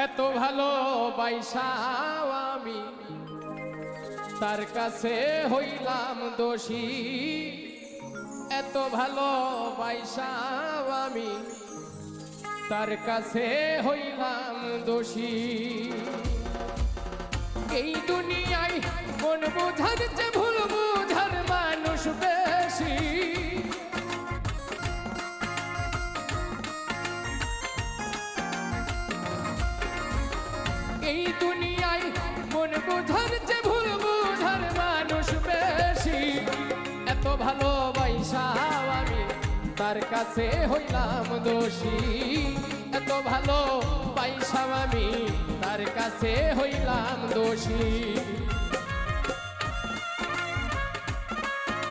এত ভালো বাইসাও আমি তার কাছে হইলাম দোষী। এত ভালো বাইসাও আমি তার কাছে হইলাম দোষী। এই দুনিয়ায় মন বোঝার চেয়ে ভুল বোঝার মানুষ বেশি। এই দুনিয়ায় মন বোঝার চেয়ে ভুল বোঝার মানুষ বেশি। এত ভালোবাসাও আমি তার কাছে হইলাম দোষী। এত ভালোবাসাও আমি তার কাছে হইলাম দোষী।